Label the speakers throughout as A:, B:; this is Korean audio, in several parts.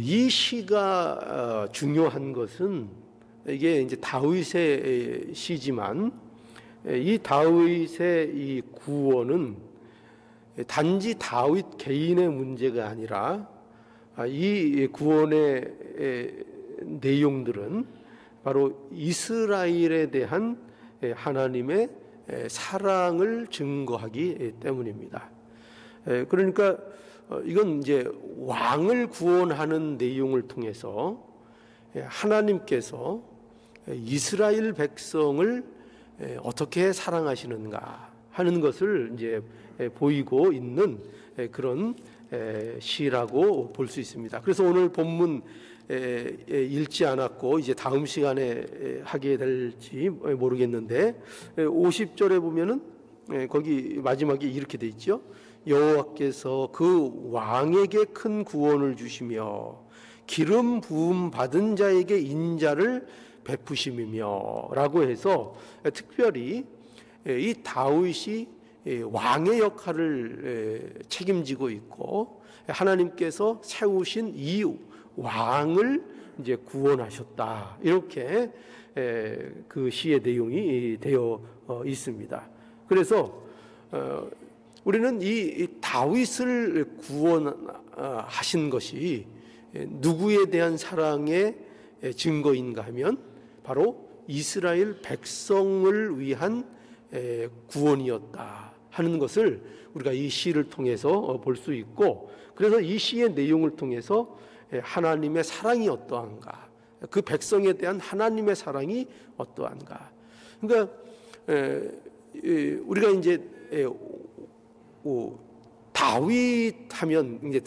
A: 이 시가 중요한 것은 이게 이제 다윗의 시지만 이 다윗의 이 구원은 단지 다윗 개인의 문제가 아니라 이 구원의 내용들은 바로 이스라엘에 대한 하나님의 사랑을 증거하기 때문입니다. 그러니까 이건 이제 왕을 구원하는 내용을 통해서 하나님께서 이스라엘 백성을 어떻게 사랑하시는가 하는 것을 이제 보이고 있는 그런 시라고 볼 수 있습니다. 그래서 오늘 본문 읽지 않았고 이제 다음 시간에 하게 될지 모르겠는데 50절에 보면은 거기 마지막에 이렇게 돼 있죠. 여호와께서 그 왕에게 큰 구원을 주시며 기름 부음 받은 자에게 인자를 베푸심이며 라고 해서 특별히 이 다윗이 왕의 역할을 책임지고 있고 하나님께서 세우신 이 왕을 이제 구원하셨다, 이렇게 그 시의 내용이 되어 있습니다. 그래서 우리는 이 다윗을 구원하신 것이 누구에 대한 사랑의 증거인가 하면 바로 이스라엘 백성을 위한 구원이었다 하는 것을 우리가 이 시를 통해서 볼 수 있고, 그래서 이 시의 내용을 통해서 하나님의 사랑이 어떠한가, 그 백성에 대한 하나님의 사랑이 어떠한가. 그러니까 우리가 이제 다윗 하면 이제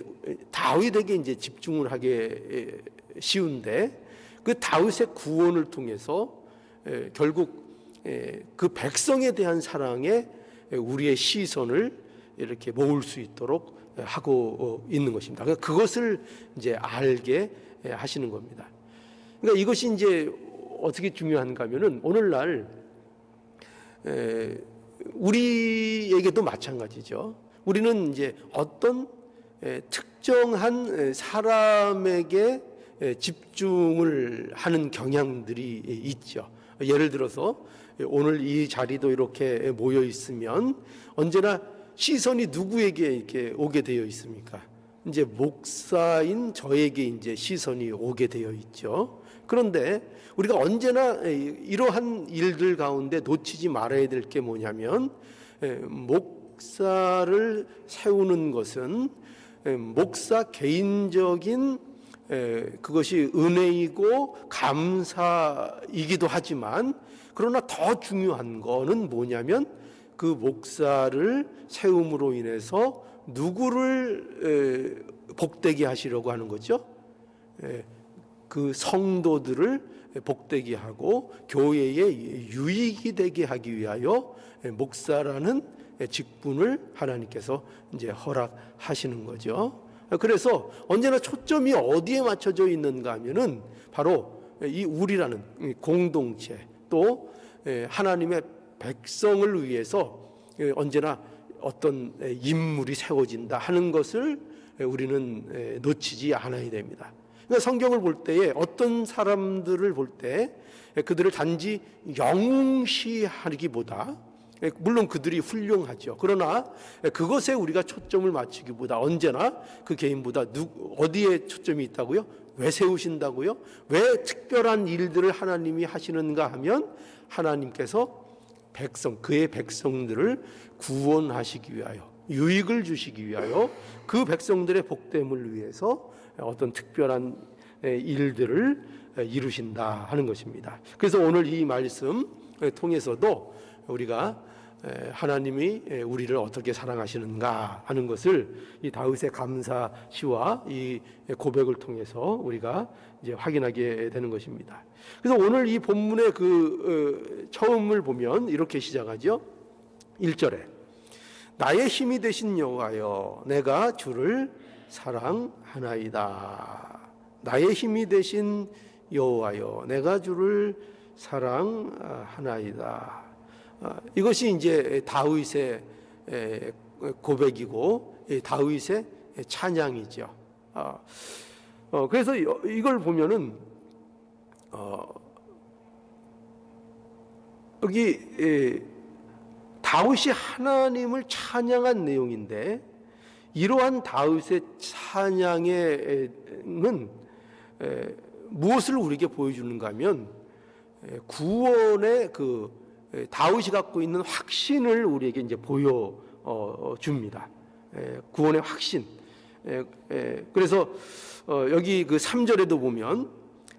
A: 다윗에게 이제 집중을 하게 쉬운데, 그 다윗의 구원을 통해서 결국 그 백성에 대한 사랑에 우리의 시선을 이렇게 모을 수 있도록 하고 있는 것입니다. 그것을 이제 알게 하시는 겁니다. 그러니까 이것이 이제 어떻게 중요한가 하면은 오늘날 우리에게도 마찬가지죠. 우리는 이제 어떤 특정한 사람에게 집중을 하는 경향들이 있죠. 예를 들어서 오늘 이 자리도 이렇게 모여 있으면 언제나 시선이 누구에게 이렇게 오게 되어 있습니까? 이제 목사인 저에게 이제 시선이 오게 되어 있죠. 그런데 우리가 언제나 이러한 일들 가운데 놓치지 말아야 될 게 뭐냐면, 목사를 세우는 것은 목사 개인적인 그것이 은혜이고 감사이기도 하지만, 그러나 더 중요한 거는 뭐냐면 그 목사를 세움으로 인해서 누구를 복되게 하시려고 하는 거죠? 그 성도들을 복되게 하고 교회에 유익이 되게 하기 위하여 목사라는 직분을 하나님께서 이제 허락하시는 거죠. 그래서 언제나 초점이 어디에 맞춰져 있는가 하면은 바로 이 우리라는 공동체, 또 하나님의 백성을 위해서 언제나 어떤 인물이 세워진다 하는 것을 우리는 놓치지 않아야 됩니다. 그러니까 성경을 볼 때에 어떤 사람들을 볼 때 그들을 단지 영웅시하기보다, 물론 그들이 훌륭하죠. 그러나 그것에 우리가 초점을 맞추기보다 언제나 그 개인보다 어디에 초점이 있다고요? 왜 세우신다고요? 왜 특별한 일들을 하나님이 하시는가 하면 하나님께서 그의 백성들을 구원하시기 위하여, 유익을 주시기 위하여, 그 백성들의 복됨을 위해서 어떤 특별한 일들을 이루신다 하는 것입니다. 그래서 오늘 이 말씀 통해서도 우리가 하나님이 우리를 어떻게 사랑하시는가 하는 것을 이 다윗의 감사 시와 이 고백을 통해서 우리가 이제 확인하게 되는 것입니다. 그래서 오늘 이 본문의 그 처음을 보면 이렇게 시작하죠. 1절에 나의 힘이 되신 여호와여 내가 주를 사랑하나이다. 나의 힘이 되신 여호와여 내가 주를 사랑하나이다. 이것이 이제 다윗의 고백이고 다윗의 찬양이죠. 그래서 이걸 보면은 여기 다윗이 하나님을 찬양한 내용인데, 이러한 다윗의 찬양에는 무엇을 우리에게 보여주는가 하면 구원의 그 다윗이 갖고 있는 확신을 우리에게 이제 보여줍니다. 구원의 확신. 그래서 여기 그 3절에도 보면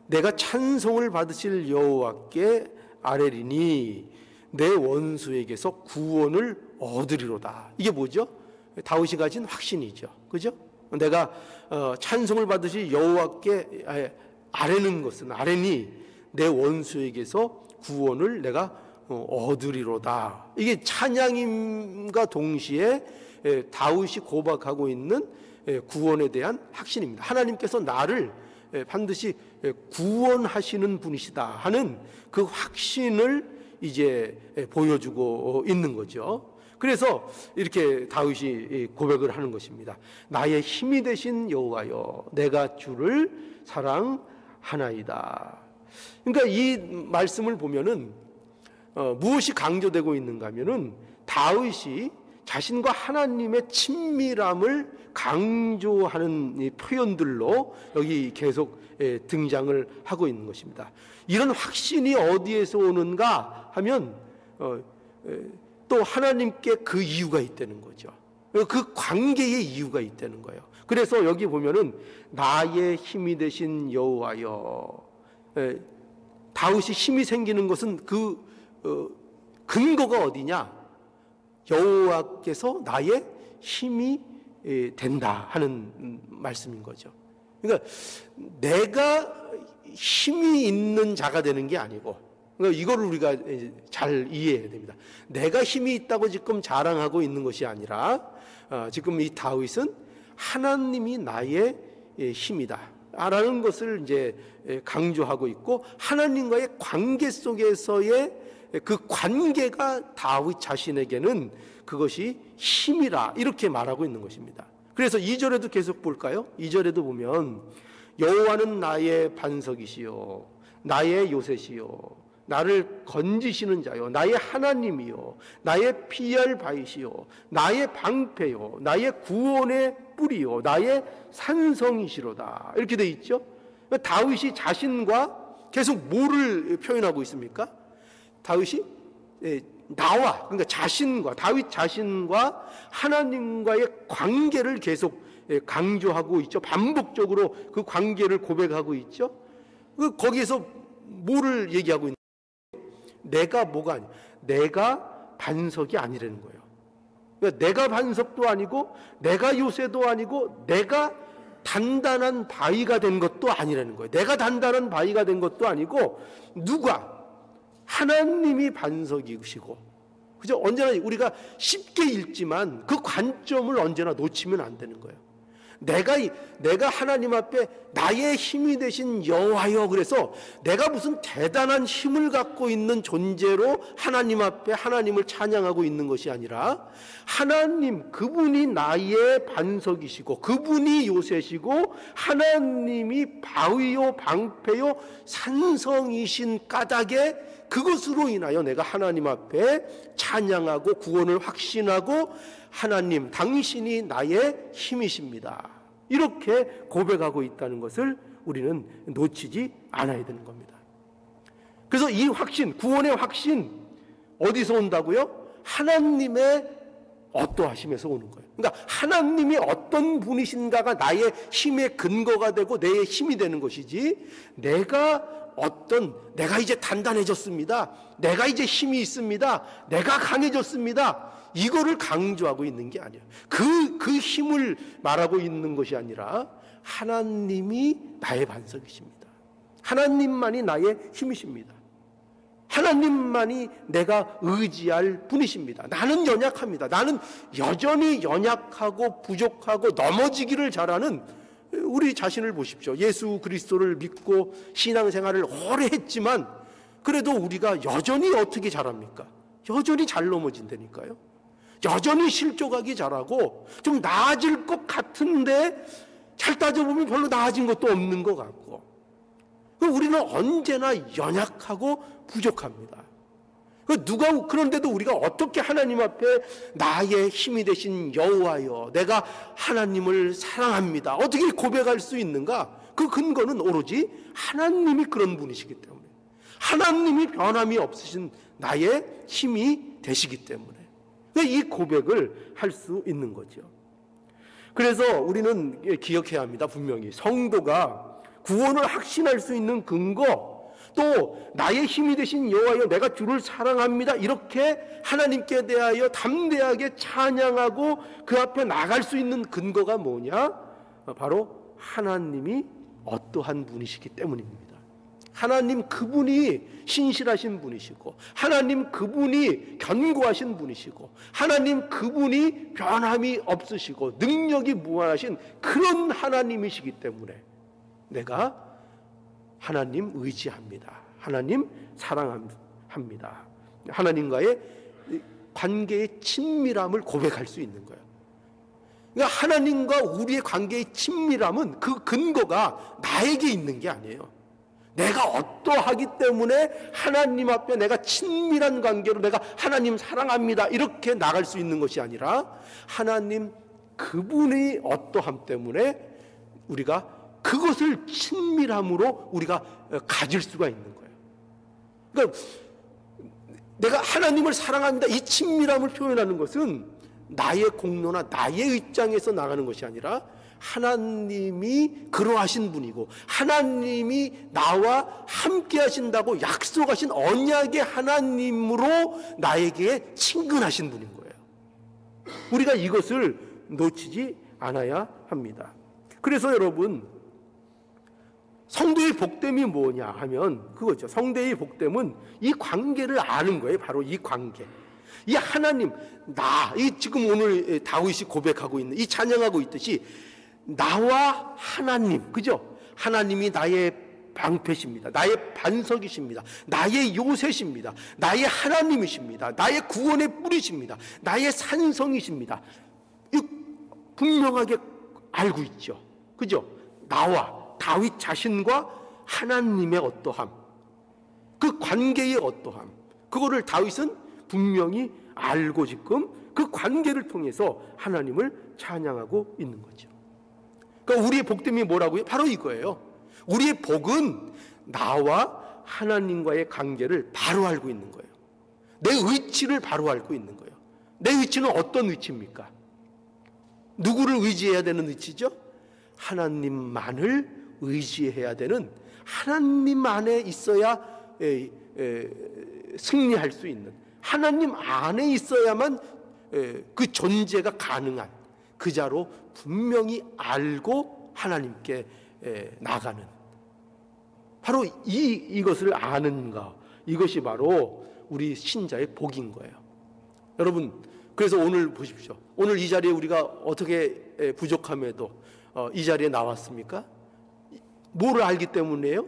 A: 내가 찬송을 받으실 여호와께 아뢰리니 내 원수에게서 구원을 얻으리로다. 이게 뭐죠? 다윗이 가진 확신이죠. 그죠? 내가 찬송을 받으실 여호와께 아뢰는 것은, 아뢰니 내 원수에게서 구원을 내가 얻으리로다. 이게 찬양임과 동시에 다윗이 고백하고 있는 구원에 대한 확신입니다. 하나님께서 나를 반드시 구원하시는 분이시다 하는 그 확신을 이제 보여주고 있는 거죠. 그래서 이렇게 다윗이 고백을 하는 것입니다. 나의 힘이 되신 여호와여, 내가 주를 사랑하나이다. 그러니까 이 말씀을 보면은 무엇이 강조되고 있는가 하면은 다윗이 자신과 하나님의 친밀함을 강조하는 이 표현들로 여기 계속 등장을 하고 있는 것입니다. 이런 확신이 어디에서 오는가 하면 또 하나님께 그 이유가 있다는 거죠. 그 관계의 이유가 있다는 거예요. 그래서 여기 보면은 나의 힘이 되신 여호와여, 다윗이 힘이 생기는 것은 그 근거가 어디냐? 여호와께서 나의 힘이 된다 하는 말씀인 거죠. 그러니까 내가 힘이 있는 자가 되는 게 아니고, 그러니까 이거를 우리가 잘 이해해야 됩니다. 내가 힘이 있다고 지금 자랑하고 있는 것이 아니라 지금 이 다윗은 하나님이 나의 힘이다 라는 것을 이제 강조하고 있고, 하나님과의 관계 속에서의 그 관계가 다윗 자신에게는 그것이 힘이라 이렇게 말하고 있는 것입니다. 그래서 2절에도 계속 볼까요? 2절에도 보면 여호와는 나의 반석이시요 나의 요새시요 나를 건지시는 자요 나의 하나님이요 나의 피할 바이시요 나의 방패요 나의 구원의 뿌리요 나의 산성이시로다. 이렇게 돼 있죠. 다윗이 자신과 계속 뭐를 표현하고 있습니까? 다윗이 나와, 그러니까 자신과, 다윗 자신과 하나님과의 관계를 계속 강조하고 있죠. 반복적으로 그 관계를 고백하고 있죠. 거기에서 뭐를 얘기하고 있는 거예요? 내가 뭐가 아니야? 내가 반석이 아니라는 거예요. 그러니까 내가 반석도 아니고 내가 요새도 아니고 내가 단단한 바위가 된 것도 아니라는 거예요. 내가 단단한 바위가 된 것도 아니고 누가? 하나님이 반석이시고, 그죠? 언제나 우리가 쉽게 읽지만 그 관점을 언제나 놓치면 안 되는 거예요. 내가 하나님 앞에 나의 힘이 되신 여호와여, 그래서 내가 무슨 대단한 힘을 갖고 있는 존재로 하나님 앞에 하나님을 찬양하고 있는 것이 아니라 하나님, 그분이 나의 반석이시고 그분이 요새시고 하나님이 바위요 방패요 산성이신 까닭에 그것으로 인하여 내가 하나님 앞에 찬양하고 구원을 확신하고 하나님 당신이 나의 힘이십니다, 이렇게 고백하고 있다는 것을 우리는 놓치지 않아야 되는 겁니다. 그래서 이 확신, 구원의 확신 어디서 온다고요? 하나님의 어떠하심에서 오는 거예요. 그러니까 하나님이 어떤 분이신가가 나의 힘의 근거가 되고 내 힘이 되는 것이지, 내가 이제 단단해졌습니다, 내가 이제 힘이 있습니다, 내가 강해졌습니다, 이거를 강조하고 있는 게 아니에요. 그 힘을 말하고 있는 것이 아니라 하나님이 나의 반석이십니다. 하나님만이 나의 힘이십니다. 하나님만이 내가 의지할 분이십니다. 나는 연약합니다. 나는 여전히 연약하고 부족하고 넘어지기를 잘하는 우리 자신을 보십시오. 예수 그리스도를 믿고 신앙생활을 오래 했지만 그래도 우리가 여전히 어떻게 잘합니까? 여전히 잘 넘어진다니까요. 여전히 실족하기 잘하고 좀 나아질 것 같은데 잘 따져보면 별로 나아진 것도 없는 것 같고, 우리는 언제나 연약하고 부족합니다. 그런데도 우리가 어떻게 하나님 앞에 나의 힘이 되신 여호와여, 내가 하나님을 사랑합니다, 어떻게 고백할 수 있는가? 그 근거는 오로지 하나님이 그런 분이시기 때문에, 하나님이 변함이 없으신 나의 힘이 되시기 때문에 이 고백을 할 수 있는 거죠. 그래서 우리는 기억해야 합니다. 분명히 성도가 구원을 확신할 수 있는 근거, 또 나의 힘이 되신 여호와여 내가 주를 사랑합니다, 이렇게 하나님께 대하여 담대하게 찬양하고 그 앞에 나갈 수 있는 근거가 뭐냐? 바로 하나님이 어떠한 분이시기 때문입니다. 하나님 그분이 신실하신 분이시고, 하나님 그분이 견고하신 분이시고, 하나님 그분이 변함이 없으시고 능력이 무한하신 그런 하나님이시기 때문에 내가 하나님 의지합니다, 하나님 사랑합니다, 하나님과의 관계의 친밀함을 고백할 수 있는 거예요. 그러니까 하나님과 우리의 관계의 친밀함은 그 근거가 나에게 있는 게 아니에요. 내가 어떠하기 때문에 하나님 앞에 내가 친밀한 관계로 내가 하나님 사랑합니다 이렇게 나갈 수 있는 것이 아니라, 하나님 그분이 어떠함 때문에 우리가 그것을 친밀함으로 우리가 가질 수가 있는 거예요. 그러니까 내가 하나님을 사랑합니다, 이 친밀함을 표현하는 것은 나의 공로나 나의 입장에서 나가는 것이 아니라 하나님이 그러하신 분이고, 하나님이 나와 함께 하신다고 약속하신 언약의 하나님으로 나에게 친근하신 분인 거예요. 우리가 이것을 놓치지 않아야 합니다. 그래서 여러분, 성도의 복됨이 뭐냐 하면 그거죠. 성도의 복됨은 이 관계를 아는 거예요. 바로 이 관계, 이 하나님, 이 지금 오늘 다윗이 고백하고 있는, 이 찬양하고 있듯이 나와 하나님, 그죠? 하나님이 나의 방패십니다, 나의 반석이십니다, 나의 요새십니다, 나의 하나님이십니다, 나의 구원의 뿌리십니다, 나의 산성이십니다. 분명하게 알고 있죠, 그죠? 나와 다윗 자신과 하나님의 어떠함, 그 관계의 어떠함, 그거를 다윗은 분명히 알고 지금 그 관계를 통해서 하나님을 찬양하고 있는 거죠. 그러니까 우리의 복됨이 뭐라고요? 바로 이거예요. 우리의 복은 나와 하나님과의 관계를 바로 알고 있는 거예요. 내 위치를 바로 알고 있는 거예요. 내 위치는 어떤 위치입니까? 누구를 의지해야 되는 위치죠? 하나님만을 의지해야 되는, 하나님 안에 있어야 승리할 수 있는, 하나님 안에 있어야만 그 존재가 가능한 그 자로 분명히 알고 하나님께 나가는, 바로 이것을 아는 것, 이것이 바로 우리 신자의 복인 거예요. 여러분, 그래서 오늘 보십시오. 오늘 이 자리에 우리가 어떻게 부족함에도 이 자리에 나왔습니까? 뭐를 알기 때문이에요?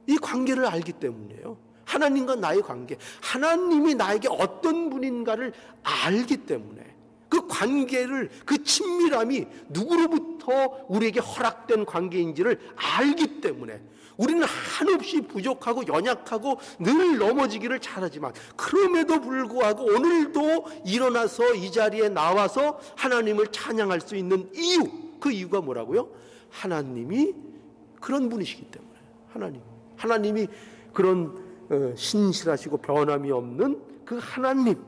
A: 이 관계를 알기 때문이에요. 하나님과 나의 관계, 하나님이 나에게 어떤 분인가를 알기 때문에, 그 관계를, 그 친밀함이 누구로부터 우리에게 허락된 관계인지를 알기 때문에 우리는 한없이 부족하고 연약하고 늘 넘어지기를 잘하지만, 그럼에도 불구하고 오늘도 일어나서 이 자리에 나와서 하나님을 찬양할 수 있는 이유, 그 이유가 뭐라고요? 하나님이 그런 분이시기 때문에, 하나님이 그런 신실하시고 변함이 없는 그 하나님,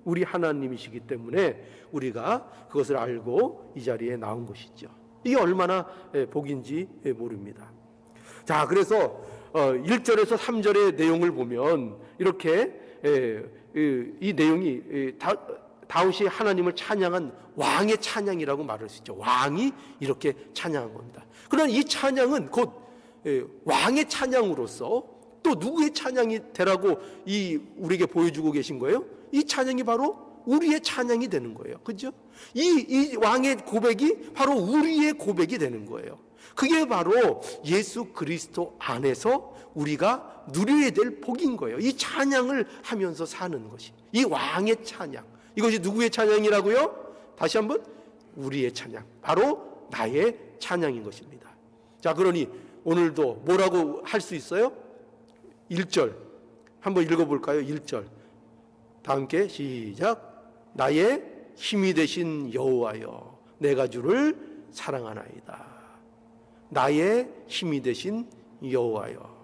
A: 우리 하나님이시기 때문에 우리가 그것을 알고 이 자리에 나온 것이죠. 이게 얼마나 복인지 모릅니다. 자, 그래서 1절에서 3절의 내용을 보면 이렇게 이 내용이 다윗이 하나님을 찬양한 왕의 찬양이라고 말할 수 있죠. 왕이 이렇게 찬양한 겁니다. 그러나 이 찬양은 곧 왕의 찬양으로서 또 누구의 찬양이 되라고 우리에게 보여주고 계신 거예요? 이 찬양이 바로 우리의 찬양이 되는 거예요. 그죠? 이 왕의 고백이 바로 우리의 고백이 되는 거예요. 그게 바로 예수 그리스도 안에서 우리가 누려야 될 복인 거예요. 이 찬양을 하면서 사는 것이, 이 왕의 찬양, 이것이 누구의 찬양이라고요? 다시 한번, 우리의 찬양, 바로 나의 찬양인 것입니다. 자, 그러니 오늘도 뭐라고 할 수 있어요? 1절 한번 읽어볼까요? 1절 다 함께 시작. 나의 힘이 되신 여호와여, 내가 주를 사랑하나이다. 나의 힘이 되신 여호와여.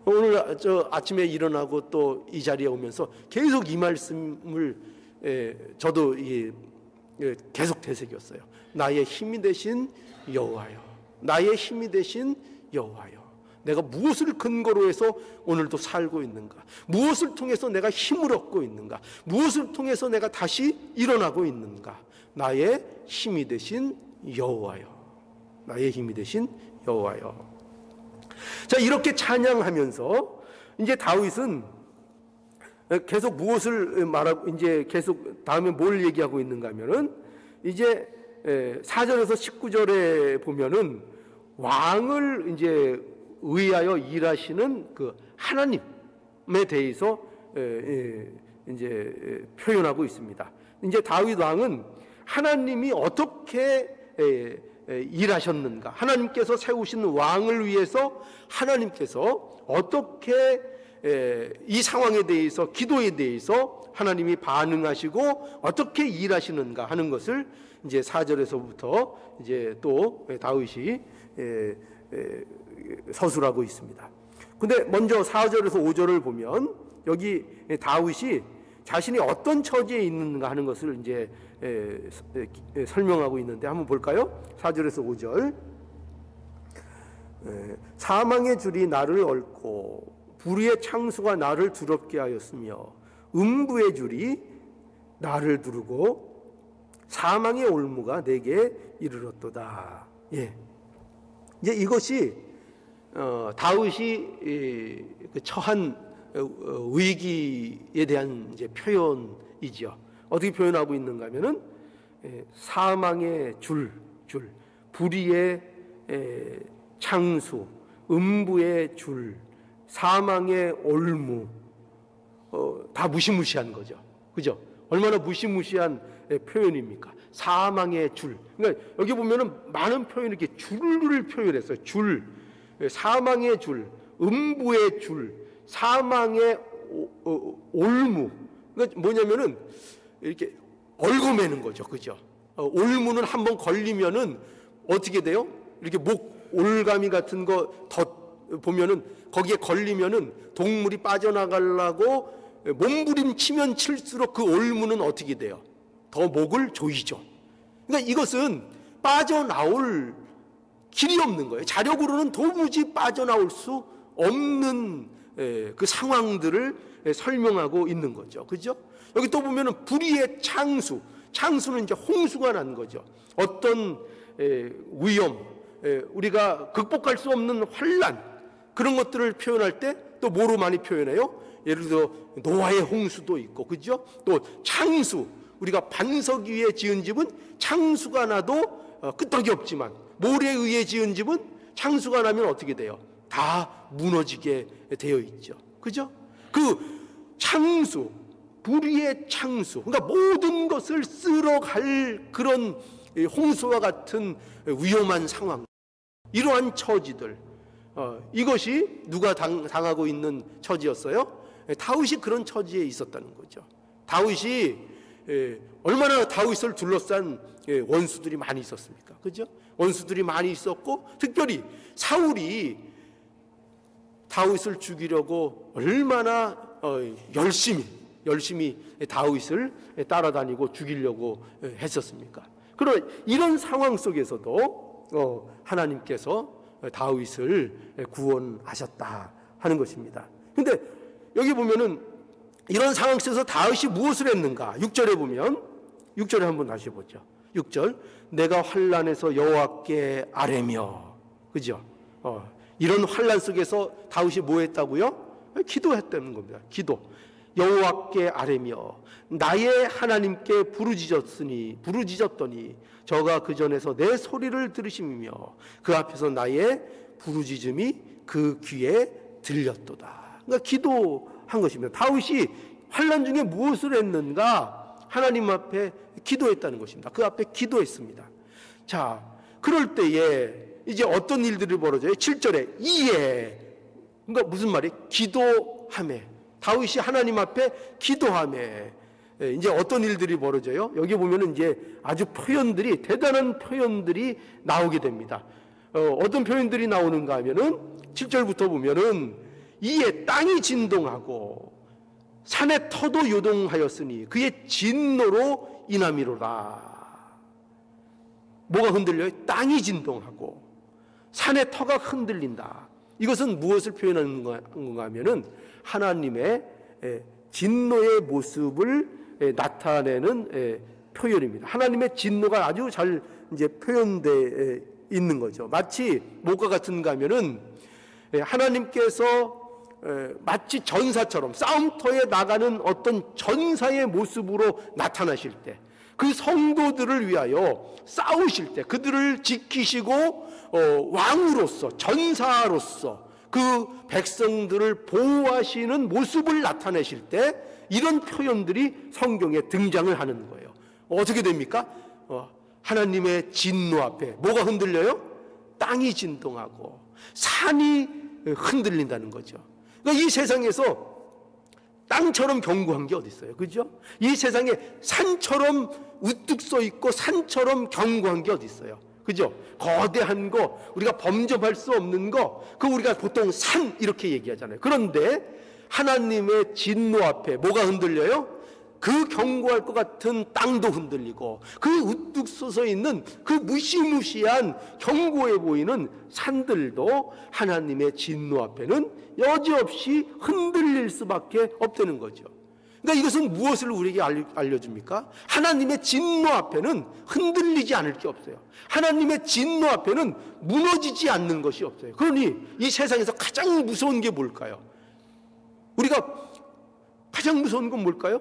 A: 오늘 아침에 일어나고 또 이 자리에 오면서 계속 이 말씀을 저도 계속 되새겼어요. 나의 힘이 되신 여호와여, 나의 힘이 되신 여호와여. 내가 무엇을 근거로 해서 오늘도 살고 있는가? 무엇을 통해서 내가 힘을 얻고 있는가? 무엇을 통해서 내가 다시 일어나고 있는가? 나의 힘이 되신 여호와여, 나의 힘이 되신 여호와여. 자, 이렇게 찬양하면서 이제 다윗은 계속 무엇을 말하고, 이제 계속 다음에 뭘 얘기하고 있는가 하면은, 이제 4절에서 19절에 보면은 왕을 이제 의하여 일하시는 그 하나님에 대해서 이제 표현하고 있습니다. 이제 다윗 왕은 하나님이 어떻게 일하셨는가, 하나님께서 세우신 왕을 위해서 하나님께서 어떻게 이 상황에 대해서, 기도에 대해서 하나님이 반응하시고 어떻게 일하시는가 하는 것을 이제 4절에서부터 이제 또 다윗이 서술하고 있습니다. 근데 먼저 4절에서 5절을 보면 여기 다윗이 자신이 어떤 처지에 있는가 하는 것을 이제 설명하고 있는데 한번 볼까요? 4절에서 5절. 사망의 줄이 나를 얽고 불의의 창수가 나를 두렵게 하였으며 음부의 줄이 나를 두르고 사망의 올무가 내게 이르렀도다. 예. 이제 이것이 다윗이 처한 위기에 대한 이제 표현이죠. 어떻게 표현하고 있는가 하면은 사망의 줄, 불의의 창수, 음부의 줄, 사망의 올무, 다 무시무시한 거죠. 그죠? 얼마나 무시무시한 표현입니까? 사망의 줄. 그러니까 여기 보면은 많은 표현이 이렇게 줄을 표현했어요. 줄, 사망의 줄, 음부의 줄, 사망의 올무. 그러니까 뭐냐면은 이렇게 얽어매는 거죠. 그죠? 올무는 한번 걸리면은 어떻게 돼요? 이렇게 목 올가미 같은 거 보면은 거기에 걸리면은 동물이 빠져나가려고 몸부림치면 칠수록 그 올무는 어떻게 돼요? 더 목을 조이죠. 그러니까 이것은 빠져나올 길이 없는 거예요. 자력으로는 도무지 빠져나올 수 없는 그 상황들을 설명하고 있는 거죠. 그죠? 여기 또 보면은 불의의 창수는 이제 홍수가 난 거죠. 어떤 위험, 우리가 극복할 수 없는 환난, 그런 것들을 표현할 때 또 뭐로 많이 표현해요? 예를 들어 노아의 홍수도 있고, 그죠? 또 창수, 우리가 반석 위에 지은 집은 창수가 나도 끄떡이 없지만 모래에 의해 지은 집은 창수가 나면 어떻게 돼요? 다 무너지게 되어 있죠. 그죠? 그 창수, 불의의 창수, 그러니까 모든 것을 쓸어갈 그런 홍수와 같은 위험한 상황, 이러한 처지들, 이것이 누가 당하고 있는 처지였어요? 다윗이 그런 처지에 있었다는 거죠. 다윗이 얼마나 다윗을 둘러싼 원수들이 많이 있었습니까? 그죠? 원수들이 많이 있었고, 특별히 사울이 다윗을 죽이려고 얼마나 열심히 다윗을 따라다니고 죽이려고 했었습니까? 그런 이런 상황 속에서도 하나님께서 다윗을 구원하셨다 하는 것입니다. 근데 여기 보면은 이런 상황 속에서 다윗이 무엇을 했는가? 6절에 보면, 6절에 한번 다시 보죠. 6절, 내가 환난에서 여호와께 아뢰며, 그죠? 이런 환난 속에서 다윗이 뭐 했다고요? 기도했다는 겁니다. 기도. 여호와께 아뢰며 나의 하나님께 부르짖었더니 저가 그 전에서 내 소리를 들으시며 그 앞에서 나의 부르짖음이 그 귀에 들렸도다. 그러니까 기도한 것입니다. 다윗이 환난 중에 무엇을 했는가? 하나님 앞에 기도했다는 것입니다. 그 앞에 기도했습니다. 자, 그럴 때에 이제 어떤 일들이 벌어져요? 7절에 이에, 그러니까 무슨 말이에요? 기도하매. 다윗이 하나님 앞에 기도하매. 이제 어떤 일들이 벌어져요? 여기 보면은 이제 아주 표현들이, 대단한 표현들이 나오게 됩니다. 어떤 표현들이 나오는가 하면은 7절부터 보면은 이에 땅이 진동하고 산의 터도 요동하였으니 그의 진노로 인함이로라. 뭐가 흔들려요? 땅이 진동하고 산의 터가 흔들린다. 이것은 무엇을 표현하는 건가 하면은 하나님의 진노의 모습을 나타내는 표현입니다. 하나님의 진노가 아주 잘 이제 표현되어 있는 거죠. 마치 뭐가 같은가 하면은 하나님께서 마치 전사처럼 싸움터에 나가는 어떤 전사의 모습으로 나타나실 때, 그 성도들을 위하여 싸우실 때, 그들을 지키시고 왕으로서, 전사로서 그 백성들을 보호하시는 모습을 나타내실 때 이런 표현들이 성경에 등장을 하는 거예요. 어떻게 됩니까? 하나님의 진노 앞에 뭐가 흔들려요? 땅이 진동하고 산이 흔들린다는 거죠. 그러니까 이 세상에서 땅처럼 견고한 게 어디 있어요? 그죠? 이 세상에 산처럼 우뚝 서 있고 산처럼 견고한 게 어디 있어요? 그죠? 거대한 거, 우리가 범접할 수 없는 거, 그 우리가 보통 산 이렇게 얘기하잖아요. 그런데 하나님의 진노 앞에 뭐가 흔들려요? 그 견고할 것 같은 땅도 흔들리고, 그 우뚝 솟아 있는 그 무시무시한 견고해 보이는 산들도 하나님의 진노 앞에는 여지없이 흔들릴 수밖에 없다는 거죠. 그러니까 이것은 무엇을 우리에게 알려줍니까? 하나님의 진노 앞에는 흔들리지 않을 게 없어요. 하나님의 진노 앞에는 무너지지 않는 것이 없어요. 그러니 이 세상에서 가장 무서운 게 뭘까요? 우리가 가장 무서운 건 뭘까요?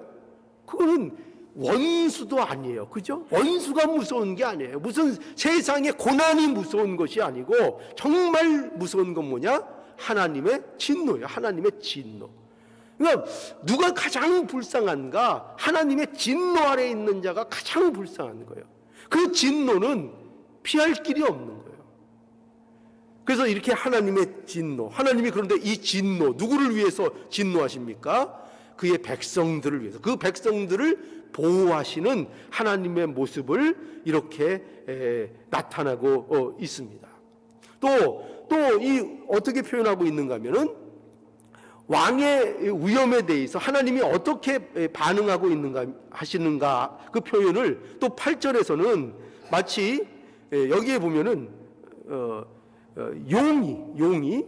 A: 그거는 원수도 아니에요. 그죠? 원수가 무서운 게 아니에요. 무슨 세상의 고난이 무서운 것이 아니고 정말 무서운 건 뭐냐? 하나님의 진노예요. 하나님의 진노. 그러니까 누가 가장 불쌍한가? 하나님의 진노 아래에 있는 자가 가장 불쌍한 거예요. 그 진노는 피할 길이 없는 거예요. 그래서 이렇게 하나님의 진노, 하나님이 그런데 이 진노, 누구를 위해서 진노하십니까? 그의 백성들을 위해서, 그 백성들을 보호하시는 하나님의 모습을 이렇게 나타나고 있습니다. 또 이 어떻게 표현하고 있는가 하면은 왕의 위험에 대해서 하나님이 어떻게 반응하고 있는가 하시는가, 그 표현을 또 8절에서는 마치 여기에 보면은 용이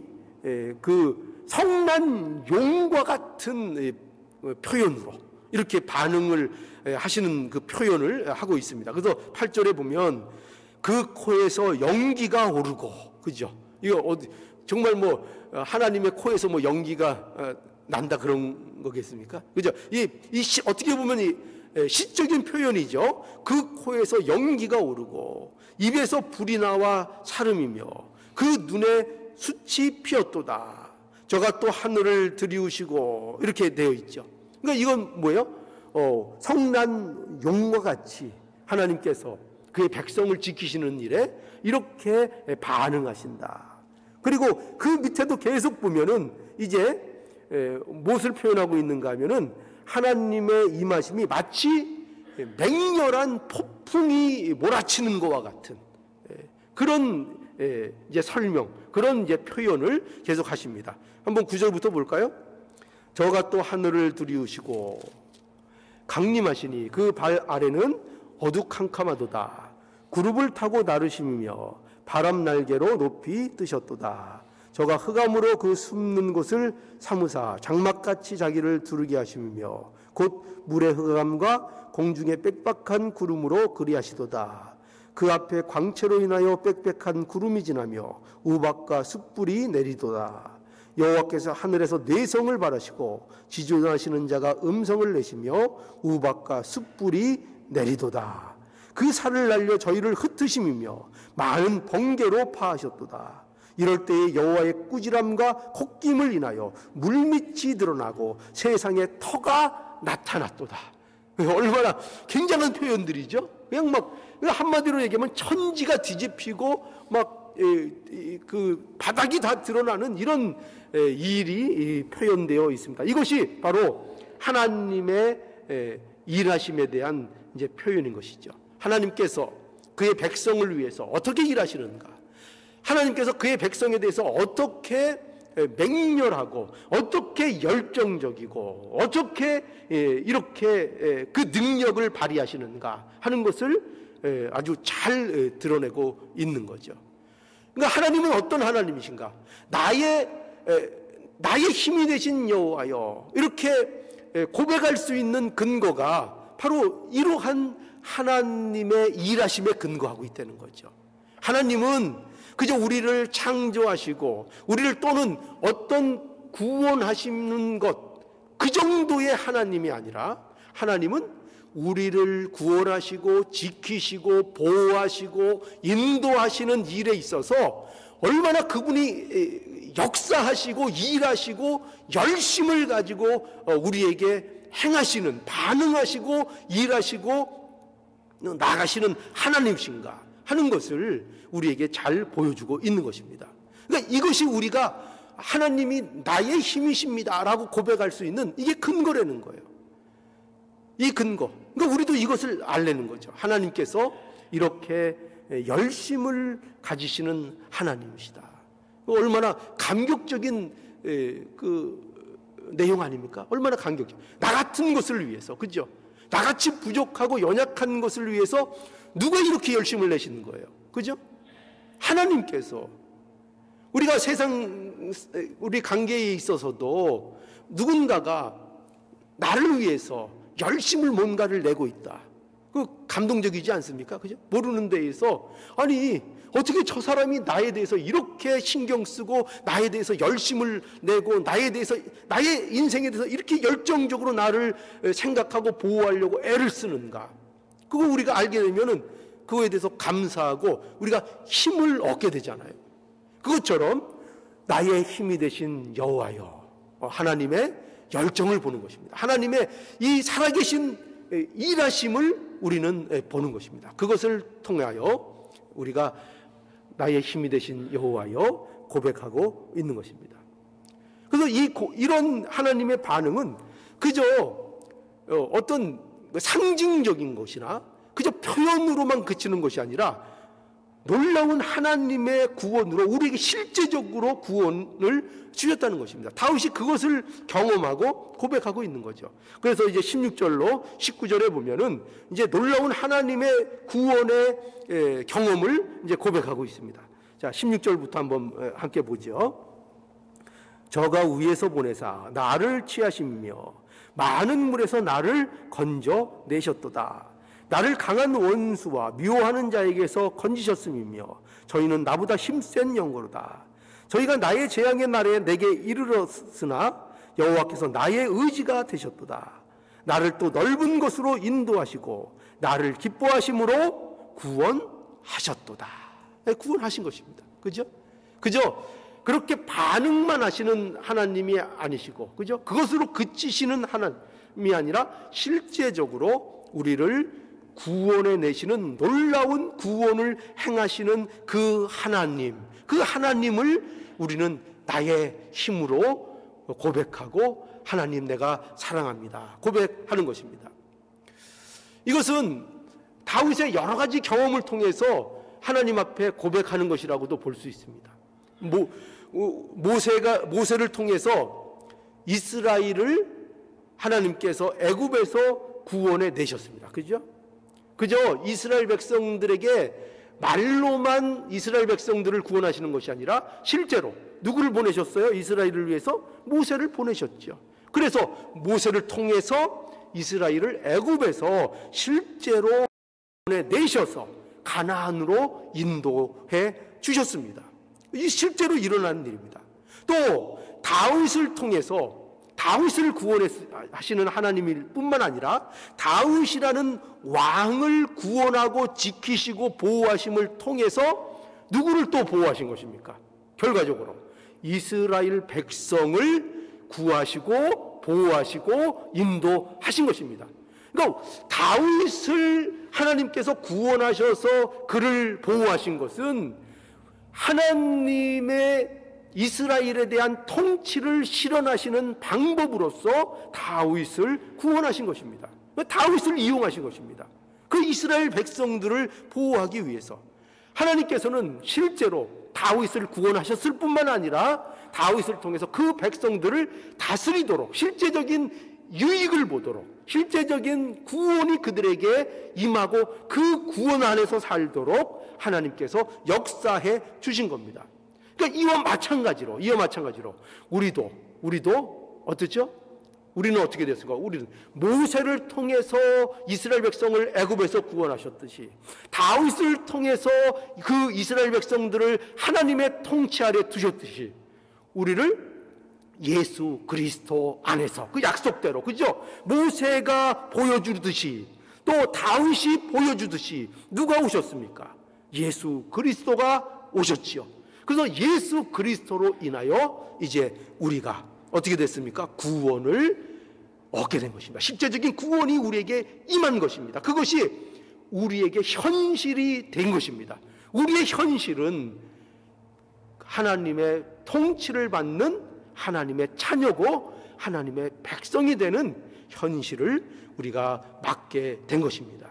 A: 그 성난 용과 같은 표현으로 이렇게 반응을 하시는 그 표현을 하고 있습니다. 그래서 8절에 보면 그 코에서 연기가 오르고, 그죠? 이거 정말 뭐 하나님의 코에서 뭐 연기가 난다 그런 거겠습니까? 그죠? 어떻게 보면 이 시적인 표현이죠. 그 코에서 연기가 오르고 입에서 불이 나와 사름이며 그 눈에 숯이 피었도다. 저가 또 하늘을 들이우시고, 이렇게 되어 있죠. 그러니까 이건 뭐예요? 성난 용과 같이 하나님께서 그의 백성을 지키시는 일에 이렇게 반응하신다. 그리고 그 밑에도 계속 보면은 이제 무엇을 표현하고 있는가 하면은 하나님의 임하심이 마치 맹렬한 폭풍이 몰아치는 것과 같은 그런 이제 설명, 그런 이제 표현을 계속 하십니다. 한번 9절부터 볼까요? 저가 또 하늘을 두리우시고 강림하시니 그 발 아래는 어두캄캄하도다. 구름을 타고 나르시며 바람 날개로 높이 뜨셨도다. 저가 흑암으로 그 숨는 곳을 사무사 장막같이 자기를 두르게 하시며 곧 물의 흑암과 공중의 빽빽한 구름으로 그리하시도다. 그 앞에 광채로 인하여 빽빽한 구름이 지나며 우박과 숯불이 내리도다. 여호와께서 하늘에서 내성을 바라시고 지존하시는 자가 음성을 내시며 우박과 숯불이 내리도다. 그 살을 날려 저희를 흩으심이며 많은 번개로 파하셨도다. 이럴 때에 여호와의 꾸지람과 콧김을 인하여 물밑이 드러나고 세상에 터가 나타났도다. 얼마나 굉장한 표현들이죠. 그냥 막 한마디로 얘기하면 천지가 뒤집히고 막 그 바닥이 다 드러나는 이런 일이 표현되어 있습니다. 이것이 바로 하나님의 일하심에 대한 이제 표현인 것이죠. 하나님께서 그의 백성을 위해서 어떻게 일하시는가? 하나님께서 그의 백성에 대해서 어떻게 맹렬하고 어떻게 열정적이고 어떻게 이렇게 그 능력을 발휘하시는가 하는 것을 아주 잘 드러내고 있는 거죠. 그러니까 하나님은 어떤 하나님이신가? 나의 힘이 되신 여호와여, 이렇게 고백할 수 있는 근거가 바로 이러한 하나님의 일하심에 근거하고 있다는 거죠. 하나님은 그저 우리를 창조하시고 우리를 또는 어떤 구원하시는 것, 그 정도의 하나님이 아니라 하나님은 우리를 구원하시고 지키시고 보호하시고 인도하시는 일에 있어서 얼마나 그분이 역사하시고 일하시고 열심을 가지고 우리에게 행하시는, 반응하시고 일하시고 나가시는 하나님이신가 하는 것을 우리에게 잘 보여주고 있는 것입니다. 그러니까 이것이 우리가 하나님이 나의 힘이십니다 라고 고백할 수 있는 이게 근거라는 거예요. 이 근거. 그러니까 우리도 이것을 알려는 거죠. 하나님께서 이렇게 열심을 가지시는 하나님이시다. 얼마나 감격적인 그 내용 아닙니까? 얼마나 감격적. 나 같은 것을 위해서, 그죠? 나같이 부족하고 연약한 것을 위해서 누가 이렇게 열심을 내시는 거예요? 그죠? 하나님께서. 우리가 우리 관계에 있어서도 누군가가 나를 위해서 열심을 뭔가를 내고 있다. 그 감동적이지 않습니까? 그죠? 모르는 데에서 아니 어떻게 저 사람이 나에 대해서 이렇게 신경 쓰고 나에 대해서 열심을 내고 나의 인생에 대해서 이렇게 열정적으로 나를 생각하고 보호하려고 애를 쓰는가? 그거 우리가 알게 되면은 그거에 대해서 감사하고 우리가 힘을 얻게 되잖아요. 그것처럼 나의 힘이 되신 여호와여, 하나님의 열정을 보는 것입니다. 하나님의 이 살아계신 일하심을 우리는 보는 것입니다. 그것을 통하여 우리가 나의 힘이 되신 여호와여 고백하고 있는 것입니다. 그래서 이런 하나님의 반응은 그저 어떤 상징적인 것이나 그저 표현으로만 그치는 것이 아니라 놀라운 하나님의 구원으로 우리에게 실제적으로 구원을 주셨다는 것입니다. 다윗이 그것을 경험하고 고백하고 있는 거죠. 그래서 이제 16절로 19절에 보면은 이제 놀라운 하나님의 구원의 경험을 이제 고백하고 있습니다. 자, 16절부터 한번 함께 보죠. 저가 위에서 보내사 나를 취하시며 많은 물에서 나를 건져 내셨도다. 나를 강한 원수와 미워하는 자에게서 건지셨음이며 저희는 나보다 힘센 영광로다. 저희가 나의 재앙의 날에 내게 이르렀으나 여호와께서 나의 의지가 되셨도다. 나를 또 넓은 곳으로 인도하시고 나를 기뻐하심으로 구원하셨도다. 구원하신 것입니다. 그죠? 그죠? 그렇게 반응만 하시는 하나님이 아니시고, 그죠? 그것으로 그치시는 하나님이 아니라 실제적으로 우리를 구원해 내시는 놀라운 구원을 행하시는 그 하나님을 우리는 나의 힘으로 고백하고 하나님 내가 사랑합니다 고백하는 것입니다. 이것은 다윗의 여러 가지 경험을 통해서 하나님 앞에 고백하는 것이라고도 볼 수 있습니다. 모세를 통해서 이스라엘을 하나님께서 애굽에서 구원해 내셨습니다. 그죠? 그저 이스라엘 백성들에게 말로만 이스라엘 백성들을 구원하시는 것이 아니라 실제로 누구를 보내셨어요? 이스라엘을 위해서 모세를 보내셨죠. 그래서 모세를 통해서 이스라엘을 애굽에서 실제로 보내내셔서 가나안으로 인도해 주셨습니다. 이 실제로 일어나는 일입니다. 또 다윗을 통해서 다윗을 구원하시는 하나님일 뿐만 아니라 다윗이라는 왕을 구원하고 지키시고 보호하심을 통해서 누구를 또 보호하신 것입니까? 결과적으로 이스라엘 백성을 구하시고 보호하시고 인도하신 것입니다. 그러니까 다윗을 하나님께서 구원하셔서 그를 보호하신 것은 하나님의 이스라엘에 대한 통치를 실현하시는 방법으로서 다윗을 구원하신 것입니다. 다윗을 이용하신 것입니다. 그 이스라엘 백성들을 보호하기 위해서 하나님께서는 실제로 다윗을 구원하셨을 뿐만 아니라 다윗을 통해서 그 백성들을 다스리도록, 실제적인 유익을 보도록, 실제적인 구원이 그들에게 임하고 그 구원 안에서 살도록 하나님께서 역사해 주신 겁니다. 그러니까 이와 마찬가지로 우리도 어떻죠? 우리는 어떻게 됐을까? 우리는 모세를 통해서 이스라엘 백성을 애굽에서 구원하셨듯이, 다윗을 통해서 그 이스라엘 백성들을 하나님의 통치 아래 두셨듯이, 우리를 예수 그리스도 안에서 그 약속대로, 그죠? 모세가 보여주듯이, 또 다윗이 보여주듯이 누가 오셨습니까? 예수 그리스도가 오셨지요. 그래서 예수 그리스도로 인하여 이제 우리가 어떻게 됐습니까? 구원을 얻게 된 것입니다. 실제적인 구원이 우리에게 임한 것입니다. 그것이 우리에게 현실이 된 것입니다. 우리의 현실은 하나님의 통치를 받는 하나님의 자녀고 하나님의 백성이 되는 현실을 우리가 맞게 된 것입니다.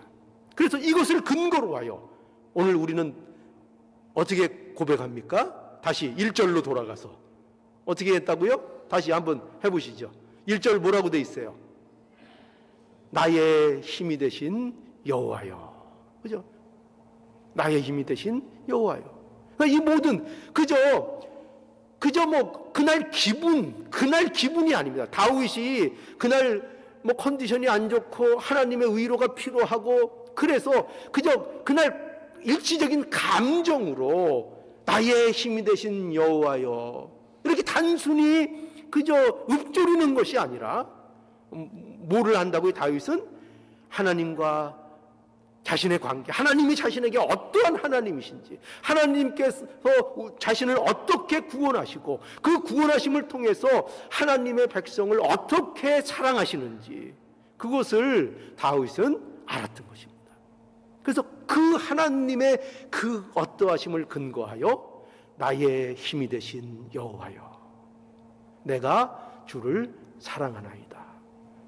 A: 그래서 이것을 근거로 하여 오늘 우리는 어떻게 고백합니까? 다시 1절로 돌아가서 어떻게 했다고요? 다시 한번 해보시죠. 1절 뭐라고 돼 있어요? 나의 힘이 되신 여호와여. 그죠? 나의 힘이 되신 여호와여. 그러니까 이 모든 그저 뭐 그날 기분이 아닙니다. 다윗이 그날 뭐 컨디션이 안 좋고 하나님의 위로가 필요하고 그래서 그저 그날 일시적인 감정으로 나의 힘이 되신 여호와여 이렇게 단순히 그저 읊조리는 것이 아니라 뭐를 한다고요? 다윗은 하나님과 자신의 관계, 하나님이 자신에게 어떠한 하나님이신지, 하나님께서 자신을 어떻게 구원하시고 그 구원하심을 통해서 하나님의 백성을 어떻게 사랑하시는지, 그것을 다윗은 알았던 것입니다. 그래서 그 하나님의 그 어떠하심을 근거하여 나의 힘이 되신 여호와여, 내가 주를 사랑하나이다.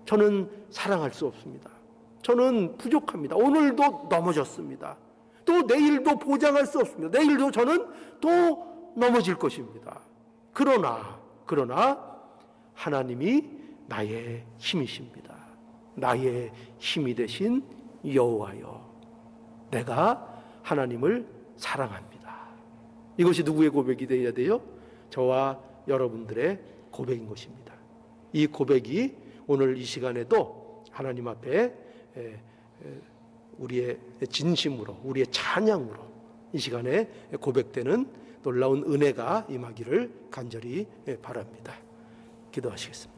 A: 저는 사랑할 수 없습니다. 저는 부족합니다. 오늘도 넘어졌습니다. 또 내일도 보장할 수 없습니다. 내일도 저는 또 넘어질 것입니다. 그러나 하나님이 나의 힘이십니다. 나의 힘이 되신 여호와여, 내가 하나님을 사랑합니다. 이것이 누구의 고백이 되어야 돼요? 저와 여러분들의 고백인 것입니다. 이 고백이 오늘 이 시간에도 하나님 앞에 우리의 진심으로, 우리의 찬양으로 이 시간에 고백되는 놀라운 은혜가 임하기를 간절히 바랍니다. 기도하시겠습니다.